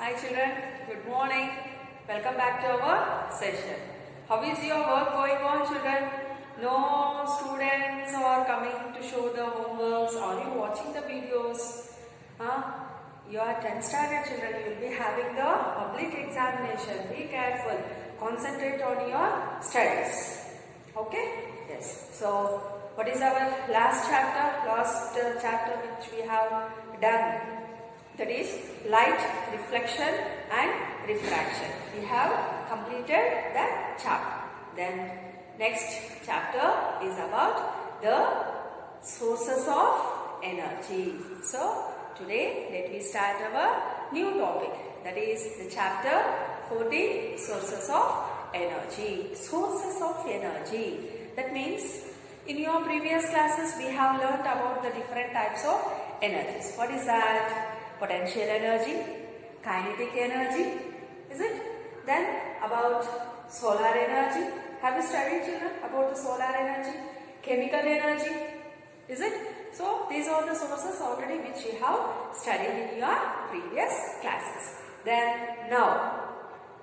Hi children, good morning. Welcome back to our session. How is your work going on, children? No students are coming to show the homeworks. Are you watching the videos? You are 10th standard children. You will be having the public examination. Be careful. Concentrate on your studies. Okay? Yes. So, what is our last chapter? Last chapter which we have done. That is light, reflection and refraction. We have completed that chapter. Then next chapter is about the sources of energy. So today let me start our new topic. That is the chapter 14, sources of energy. Sources of energy. That means in your previous classes we have learnt about the different types of energies. What is that? Potential energy, kinetic energy, is it? Then about solar energy. Have you studied children about the solar energy? Chemical energy, is it? So these are the sources already which you have studied in your previous classes. Then now,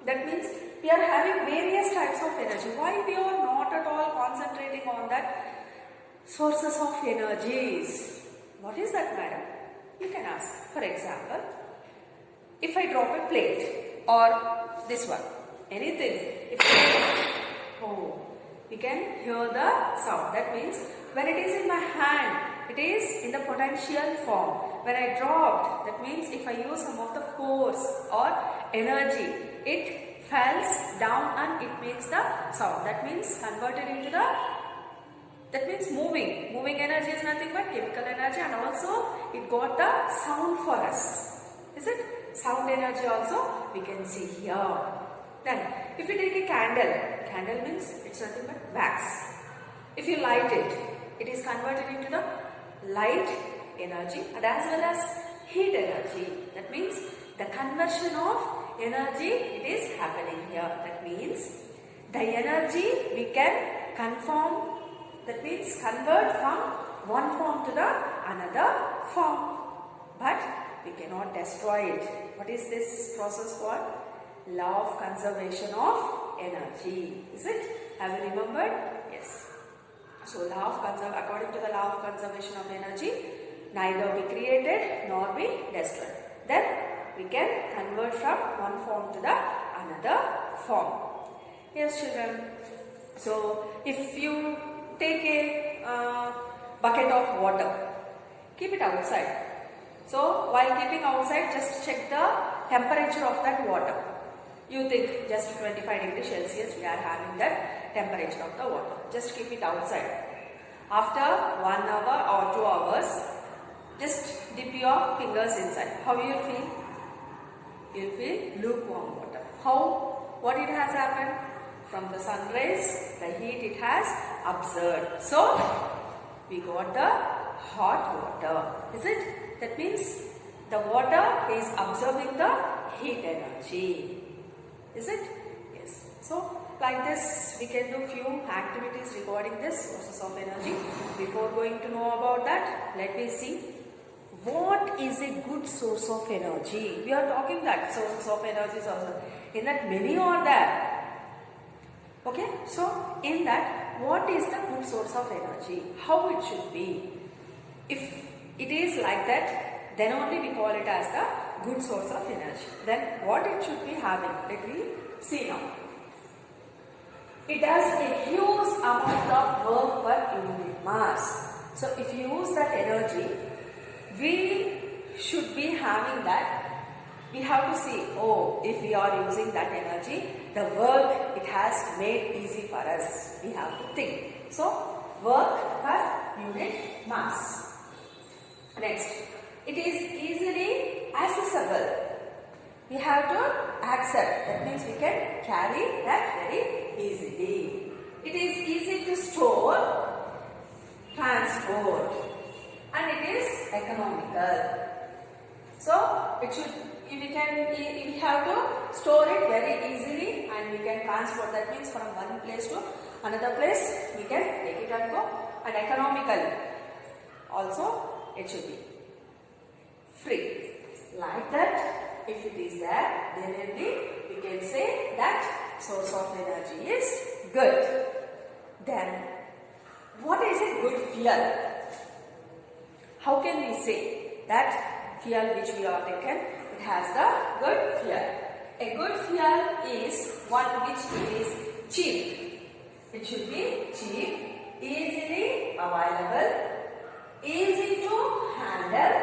that means we are having various types of energy. Why we are not at all concentrating on that sources of energies? What is that, madam? You can ask. For example, if I drop a plate or this one, anything, we can hear the sound. That means when it is in my hand, it is in the potential form. When I dropped, that means if I use some of the force or energy, it falls down and it makes the sound. That means converted into the moving. Moving energy is nothing but chemical energy, and also it got the sound for us. Is it? Sound energy also we can see here. Then if you take a candle means it's nothing but wax. If you light it, it is converted into the light energy and as well as heat energy. That means the conversion of energy, it is happening here. That means the energy we can convert from one form to the another form, but we cannot destroy it. What is this process called? Law of conservation of energy. Is it? Have you remembered? Yes. So according to the law of conservation of energy, neither be created nor be destroyed. Then we can convert from one form to the another form. Yes, children. So if you take a bucket of water, keep it outside. So while keeping outside, just check the temperature of that water. You think just 25 degrees Celsius we are having that temperature of the water. Just keep it outside. After 1 hour or 2 hours, just dip your fingers inside. How you will feel? You will feel lukewarm water. How? What it has happened? From the sun rays, the heat it has absorbed. So, we got the hot water. Is it? That means the water is absorbing the heat energy. Is it? Yes. So, like this, we can do few activities regarding this sources of energy. Before going to know about that, let me see. What is a good source of energy? We are talking that sources of energy is also. In that many are there. Okay, so in that, what is the good source of energy? How it should be? If it is like that, then only we call it as the good source of energy. Then what it should be having? Let me see now. It does a huge amount of work per unit mass. So if you use that energy, we should be having that. We have to see, if we are using that energy, the work it has made easy for us. We have to think. So, work per unit mass. Next, it is easily accessible. We have to accept. That means we can carry that very easily. It is easy to store, transport, and it is economical. So, we have to store it very easily and we can transport. That means from one place to another place we can take it and go. And economical also it should be free. Like that If it is there, then only we can say that source of energy is good. Then, what is a good fuel? How can we say that fuel which we have taken, it has the good fuel? A good fuel is one which is cheap. It should be cheap, easily available, easy to handle,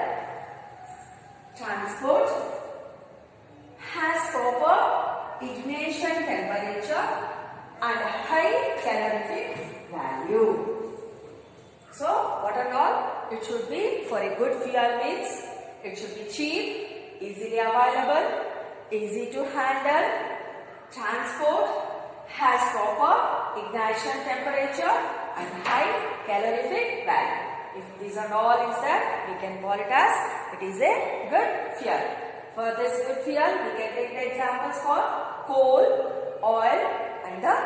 transport, has proper ignition temperature and high calorific value. So, what and all? It should be, for a good fuel means, it should be cheap, easily available, easy to handle, transport, has proper ignition temperature and high calorific value. If these and all is there, we can call it as it is a good fuel. For this good fuel, we can take the examples for coal, oil and the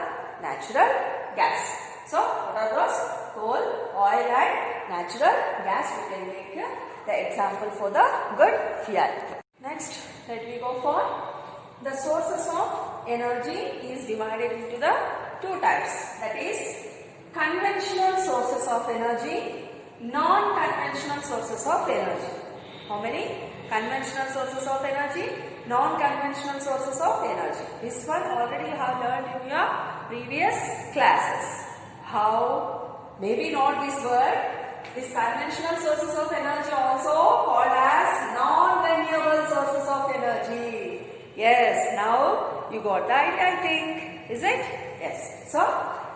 natural gas. So, what are those? Coal, oil and natural gas. We can take the example for the good fuel. Next, let me go for the sources of energy is divided into the two types. That is conventional sources of energy, non-conventional sources of energy. How many? Conventional sources of energy, non-conventional sources of energy. This one already you have learned in your previous classes. How? Maybe not this word. These conventional sources of energy also called as non-renewable sources of energy. Yes, now you got the idea, I think. Is it? Yes. So,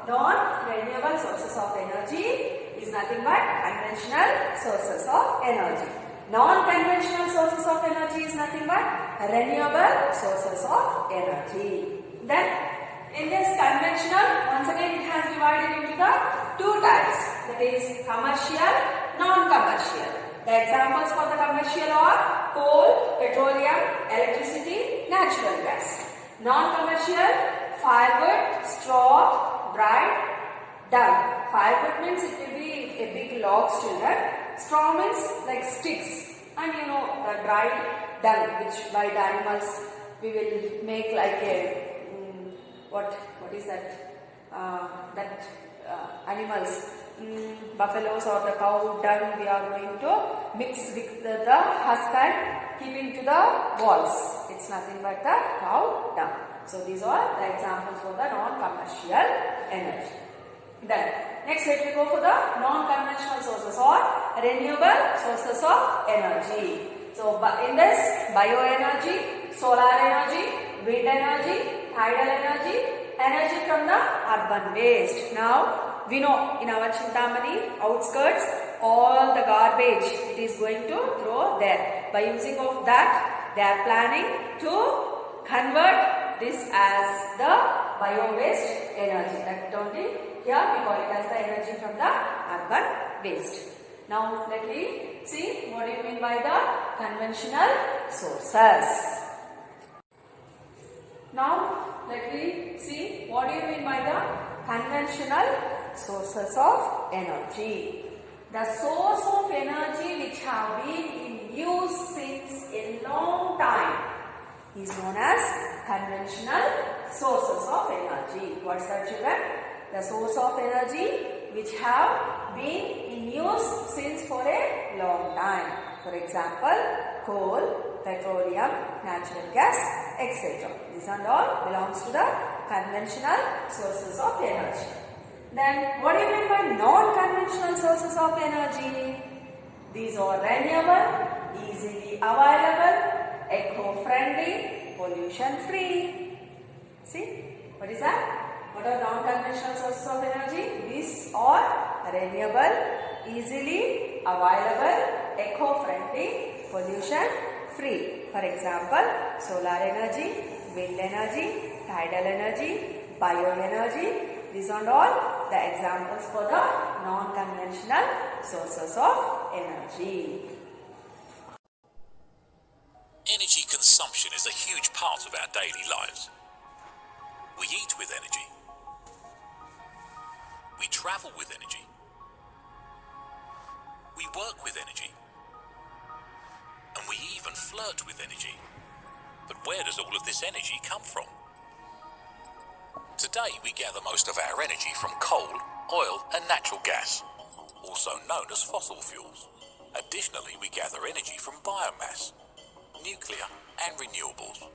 non-renewable sources of energy is nothing but conventional sources of energy. Non-conventional sources of energy is nothing but renewable sources of energy. Then, in this conventional, once again it has divided into the two types. That is commercial, non-commercial. The examples for the commercial are coal, petroleum, electricity, natural gas. Non-commercial, firewood, straw, dried, dung. Firewood means it will be a big logs children. Straw means like sticks. And you know the dried dung which by the animals we will make like a what is that? Animals, buffaloes or the cow dung we are going to mix with the husk and keep into the walls. It's nothing but the cow dung. So these are the examples for the non-commercial energy. Then next let me go for the non-conventional sources or renewable sources of energy. So in this bioenergy, solar energy, wind energy, tidal energy, energy from the urban waste. Now we know in our Chintamani outskirts all the garbage it is going to throw there. By using of that they are planning to convert this as the bio waste energy. That only here we call it as the energy from the urban waste. Now let me see what do you mean by the conventional sources. Now let me see what do you mean by the conventional sources of energy. The source of energy which have been in use since a long time is known as conventional sources of energy. What's that, children? The source of energy which have been in use since for a long time. For example, coal, petroleum, natural gas, etc. These and all belongs to the conventional sources of energy. Then what do you mean by non-conventional sources of energy? These are renewable, easily available, eco-friendly, pollution-free. See, what is that? What are non-conventional sources of energy? These are renewable, easily available, eco-friendly, pollution-free. For example, solar energy, wind energy, tidal energy, bioenergy. These are all the examples for the non-conventional sources of energy. Energy consumption is a huge part of our daily lives. We eat with energy. We travel with energy. We work with energy. And we even flirt with energy. does all of this energy come from? Today we gather most of our energy from coal, oil and natural gas, also known as fossil fuels. Additionally, we gather energy from biomass, nuclear and renewables.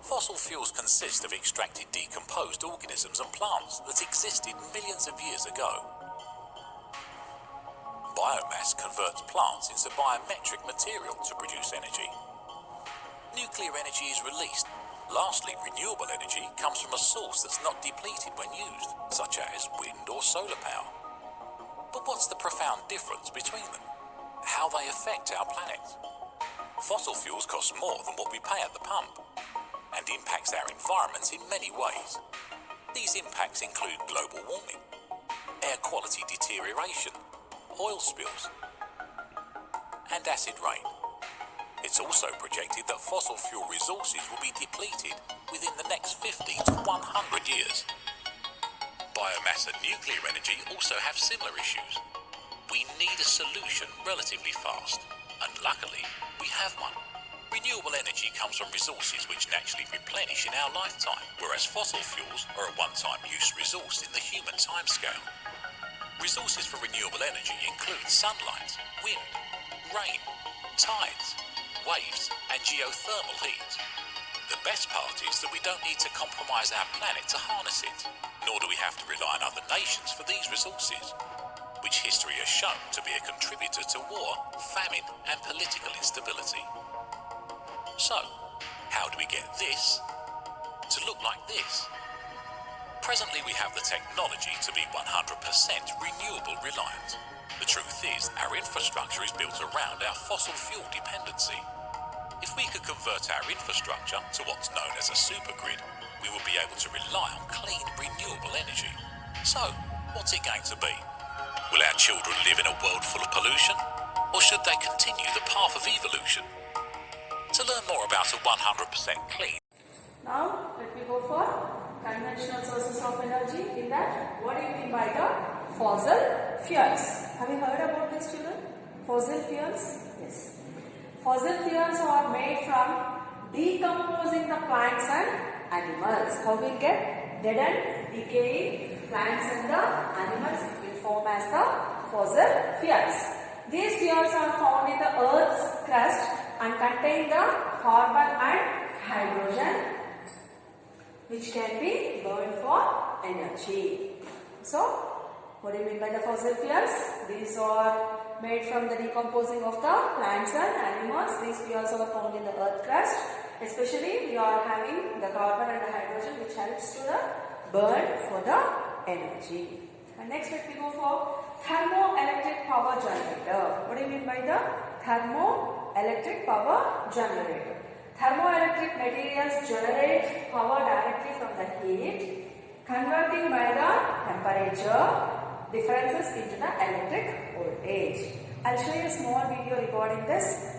Fossil fuels consist of extracted decomposed organisms and plants that existed millions of years ago. Biomass converts plants into biometric material to produce energy. Nuclear energy is released. Lastly, renewable energy comes from a source that's not depleted when used, such as wind or solar power. But what's the profound difference between them? How they affect our planet? Fossil fuels cost more than what we pay at the pump and impacts our environment in many ways. These impacts include global warming, air quality deterioration, oil spills, and acid rain. It's also projected that fossil fuel resources will be depleted within the next 50 to 100 years. Biomass and nuclear energy also have similar issues. We need a solution relatively fast, and luckily, we have one. Renewable energy comes from resources which naturally replenish in our lifetime, whereas fossil fuels are a one-time use resource in the human timescale. Resources for renewable energy include sunlight, wind, rain, tides, waves and geothermal heat. The best part is that we don't need to compromise our planet to harness it, nor do we have to rely on other nations for these resources, which history has shown to be a contributor to war, famine and political instability. So, how do we get this to look like this? Presently we have the technology to be 100% renewable reliant. The truth is, our infrastructure is built around our fossil fuel dependency. If we could convert our infrastructure to what's known as a supergrid, we would be able to rely on clean, renewable energy. So, what's it going to be? Will our children live in a world full of pollution? Or should they continue the path of evolution? To learn more about a 100% clean... Now, let me go for conventional sources of energy. In that, what do you mean by the fossil fuels? Have you heard about this, children? Fossil fuels? Yes. Fossil fuels are made from decomposing the plants and animals. How will get dead and decaying plants and the animals will form as the fossil fuels. These fuels are found in the Earth's crust and contain the carbon and hydrogen, which can be burned for energy. So, what do you mean by the fossil fuels? These are made from the decomposing of the plants and animals. These fuels are found in the earth crust. Especially, we are having the carbon and the hydrogen, which helps to the burn for the energy. And next, let me go for thermoelectric power generator. What do you mean by the thermoelectric power generator? Thermoelectric materials generate power directly from the heat, converting by the temperature differences into the electric voltage. I'll show you a small video regarding this,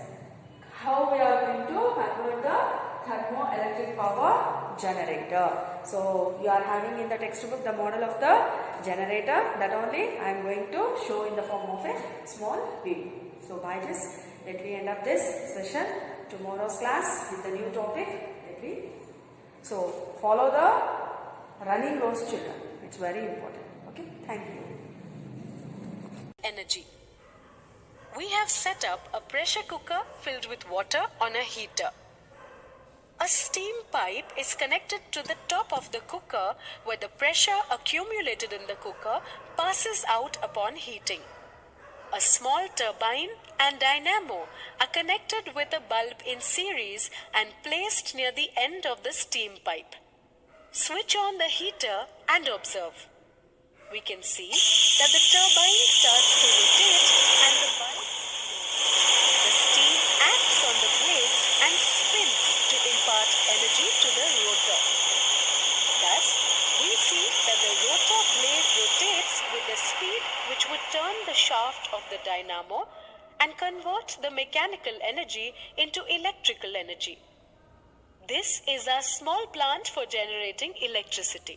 how we are going to convert the thermoelectric power generator. So, you are having in the textbook the model of the generator, that only I am going to show in the form of a small video. So, by this, let me end up this session. Tomorrow's class with the new topic. So, follow the running rows, children. It's very important. Okay, thank you. Energy. We have set up a pressure cooker filled with water on a heater. A steam pipe is connected to the top of the cooker where the pressure accumulated in the cooker passes out upon heating. A small turbine and dynamo are connected with a bulb in series and placed near the end of the steam pipe. Switch on the heater and observe. We can see that the turbine starts to rotate and the bulb glows. The steam acts on the blades and spins to impart energy to the rotor. Thus, we see that the rotor blade rotates with the speed which would turn the shaft of the dynamo and convert the mechanical energy into electrical energy. This is a small plant for generating electricity.